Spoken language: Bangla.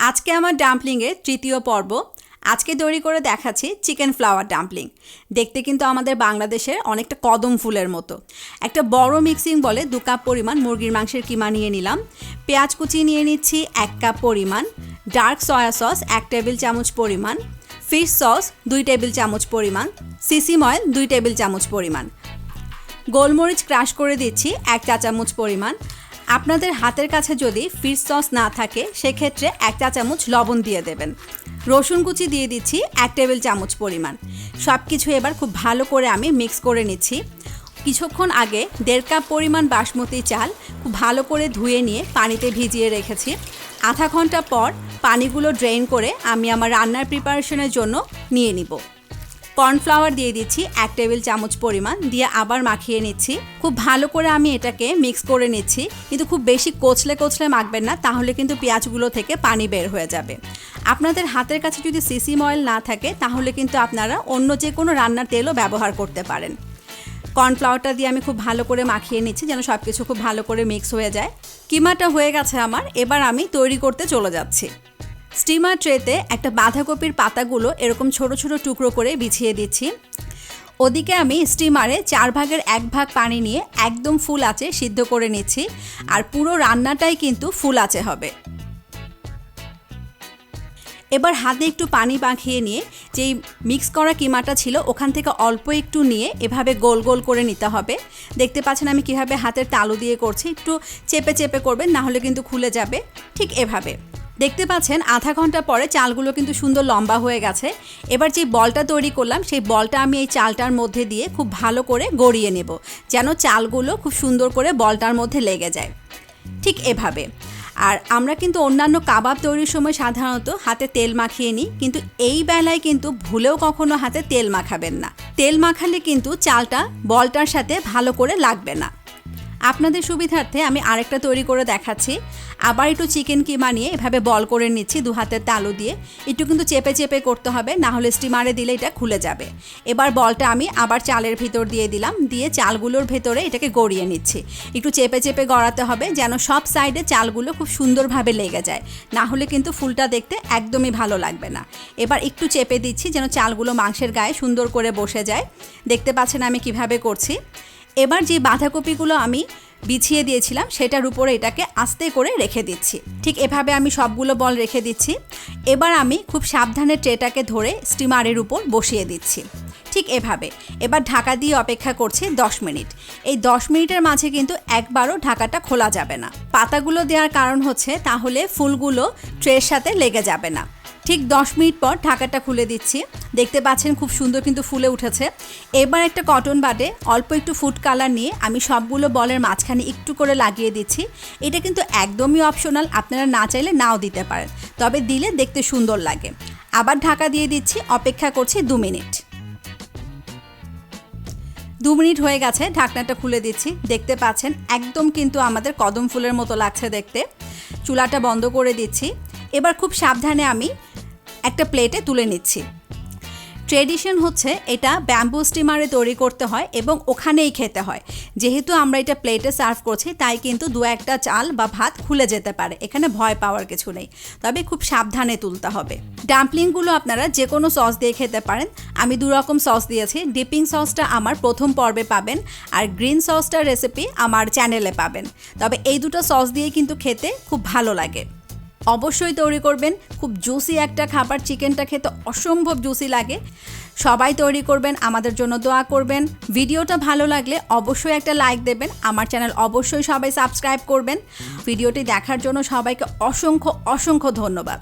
আজকে আমার ডাম্পলিংয়ের তৃতীয় পর্ব। আজকে তৈরি করে দেখাচ্ছি চিকেন ফ্লাওয়ার ডাম্পলিং। দেখতে কিন্তু আমাদের বাংলাদেশের অনেকটা কদম ফুলের মতো। একটা বড় মিক্সিং বলে 2 কাপ পরিমাণ মুরগির মাংসের কিমা নিয়ে নিলাম। পেঁয়াজ কুচি নিয়ে নিচ্ছি 1 কাপ পরিমাণ, ডার্ক সয়া সস 1 টেবিল চামচ পরিমাণ, ফিশ সস 2 টেবিল চামচ পরিমাণ, সিসিম অয়েল 2 টেবিল চামচ পরিমাণ, গোলমরিচ ক্রাশ করে দিচ্ছি 1 চা চামচ পরিমাণ। আপনাদের হাতের কাছে যদি ফিশ সস না থাকে সেক্ষেত্রে 1 চা চামচ লবণ দিয়ে দেবেন। রসুন কুচি দিয়ে দিচ্ছি 1 টেবিল চামচ পরিমাণ। সব কিছু এবার খুব ভালো করে আমি মিক্স করে নিচ্ছি। কিছুক্ষণ আগে 1.5 কাপ পরিমাণ বাসমতি চাল খুব ভালো করে ধুয়ে নিয়ে পানিতে ভিজিয়ে রেখেছি। আধা ঘন্টা পর পানিগুলো ড্রেন করে আমি আমার রান্নার প্রিপারেশনের জন্য নিয়ে নিব। কর্নফ্লাওয়ার দিয়ে দিচ্ছি 1 টেবিল চামচ পরিমাণ, দিয়ে আবার মাখিয়ে নিচ্ছি। খুব ভালো করে আমি এটাকে মিক্স করে নিচ্ছি, কিন্তু খুব বেশি কচলে কচলে মাখবেন না, তাহলে কিন্তু পেঁয়াজগুলো থেকে পানি বের হয়ে যাবে। আপনাদের হাতের কাছে যদি সিসিম অয়েল না থাকে তাহলে কিন্তু আপনারা অন্য যে কোনো রান্নার তেলও ব্যবহার করতে পারেন। কর্নফ্লাওয়ারটা দিয়ে আমি খুব ভালো করে মাখিয়ে নিচ্ছি যেন সব কিছু খুব ভালো করে মিক্স হয়ে যায়। কিমাটা হয়ে গেছে আমার, এবার আমি তৈরি করতে চলে যাচ্ছি। স্টিমার ট্রেতে একটা বাঁধাকপির পাতাগুলো এরকম ছোট ছোট টুকরো করে বিছিয়ে দিচ্ছি। ওদিকে আমি স্টিমারে 4 ভাগের 1 ভাগ পানি নিয়ে একদম ফুল আঁচে সিদ্ধ করে নিচ্ছি, আর পুরো রান্নাটাই কিন্তু ফুল আঁচে হবে। এবার হাতে একটু পানি মাখিয়ে নিয়ে যেই মিক্স করা কিমাটা ছিল ওখান থেকে অল্প একটু নিয়ে এভাবে গোল গোল করে নিতে হবে। দেখতে পাচ্ছেন আমি কিভাবে হাতের তালু দিয়ে করছি, একটু চেপে চেপে করবেন, না হলে কিন্তু খুলে যাবে। ঠিক এভাবে দেখতে পাচ্ছেন আধা ঘন্টা পরে চালগুলো কিন্তু সুন্দর লম্বা হয়ে গেছে। এবার যে বলটা তৈরি করলাম সেই বলটা আমি এই চালটার মধ্যে দিয়ে খুব ভালো করে গড়িয়ে নেব, যেন চালগুলো খুব সুন্দর করে বলটার মধ্যে লেগে যায়। ঠিক এভাবে। আর আমরা কিন্তু অন্যান্য কাবাব তৈরির সময় সাধারণত হাতে তেল মাখিয়ে নিই, কিন্তু এই বেলায় কিন্তু ভুলেও কখনো হাতে তেল মাখাবেন না। তেল মাখালে কিন্তু চালটা বলটার সাথে ভালো করে লাগবে না। আপনাদের সুবিধার্থে আমি আরেকটা তৈরি করে দেখাচ্ছি। আবার একটু চিকেন কিমা নিয়ে এভাবে বল করে নিচ্ছি 2 হাতের তালু দিয়ে। একটু কিন্তু চেপে চেপে করতে হবে, না হলে স্টিমারে দিলে এটা খুলে যাবে। এবার বলটা আমি আবার চালের ভিতর দিয়ে দিলাম, দিয়ে চালগুলোর ভেতরে এটাকে গড়িয়ে নিচ্ছি। একটু চেপে চেপে গড়াতে হবে যেন সব সাইডে চালগুলো খুব সুন্দরভাবে লেগে যায়, না হলে কিন্তু ফুলটা দেখতে একদমই ভালো লাগবে না। এবার একটু চেপে দিচ্ছি যেন চালগুলো মাংসের গায়ে সুন্দর করে বসে যায়। দেখতে পাচ্ছেন আমি কিভাবে করছি। এবার যে বাঁধাকপিগুলো আমি বিছিয়ে দিয়েছিলাম সেটার উপরে এটাকে আস্তে করে রেখে দিচ্ছি। ঠিক এভাবে আমি সবগুলো বল রেখে দিচ্ছি। এবার আমি খুব সাবধানে ট্রেটাকে ধরে স্টিমারের উপর বসিয়ে দিচ্ছি। ঠিক এভাবে এবার ঢাকা দিয়ে অপেক্ষা করছি 10 মিনিট। এই 10 মিনিটের মাঝে কিন্তু একবারও ঢাকাটা খোলা যাবে না। পাতাগুলো দেওয়ার কারণ হচ্ছে তাহলে ফুলগুলো ট্রের সাথে লেগে যাবে না। ঠিক 10 মিনিট পর ঢাকাটা খুলে দিচ্ছি। দেখতে পাচ্ছেন খুব সুন্দর কিন্তু ফুলে উঠেছে। এবার একটা কটন বাডে অল্প একটু ফুড কালার নিয়ে আমি সবগুলো বলের মাঝখানে একটু করে লাগিয়ে দিচ্ছি। এটা কিন্তু একদমই অপশনাল, আপনারা না চাইলে নাও দিতে পারেন, তবে দিলে দেখতে সুন্দর লাগে। আবার ঢাকা দিয়ে দিচ্ছি, অপেক্ষা করছি 2 মিনিট। 2 মিনিট হয়ে গেছে, ঢাকনাটা খুলে দিচ্ছি। দেখতে পাচ্ছেন একদম কিন্তু আমাদের কদম ফুলের মতো লাগছে দেখতে। চুলাটা বন্ধ করে দিচ্ছি। এবার খুব সাবধানে আমি একটা প্লেটে তুলে নিচ্ছি। ট্রেডিশন হচ্ছে এটা ব্যাম্বু স্টিমারে তৈরি করতে হয় এবং ওখানেই খেতে হয়। যেহেতু আমরা এটা প্লেটে সার্ভ করছি তাই কিন্তু 2-1টা চাল বা ভাত খুলে যেতে পারে, এখানে ভয় পাওয়ার কিছু নেই, তবে খুব সাবধানে তুলতে হবে। ডাম্পলিংগুলো আপনারা যে কোনো সস দিয়ে খেতে পারেন। আমি 2 রকম সস দিয়েছি। ডিপিং সসটা আমার প্রথম পর্বে পাবেন, আর গ্রিন সসটার রেসিপি আমার চ্যানেলে পাবেন। তবে এই 2টা সস দিয়ে কিন্তু খেতে খুব ভালো লাগে। অবশ্যই তৈরি করবেন, খুব জুসি একটা খাবার। চিকেনটা খেতে অসম্ভব জুসি লাগে। সবাই তৈরি করবেন, আমাদের জন্য দোয়া করবেন। ভিডিওটা ভালো লাগলে অবশ্যই একটা লাইক দেবেন। আমার চ্যানেল অবশ্যই সবাই সাবস্ক্রাইব করবেন। ভিডিওটি দেখার জন্য সবাইকে অসংখ্য অসংখ্য ধন্যবাদ।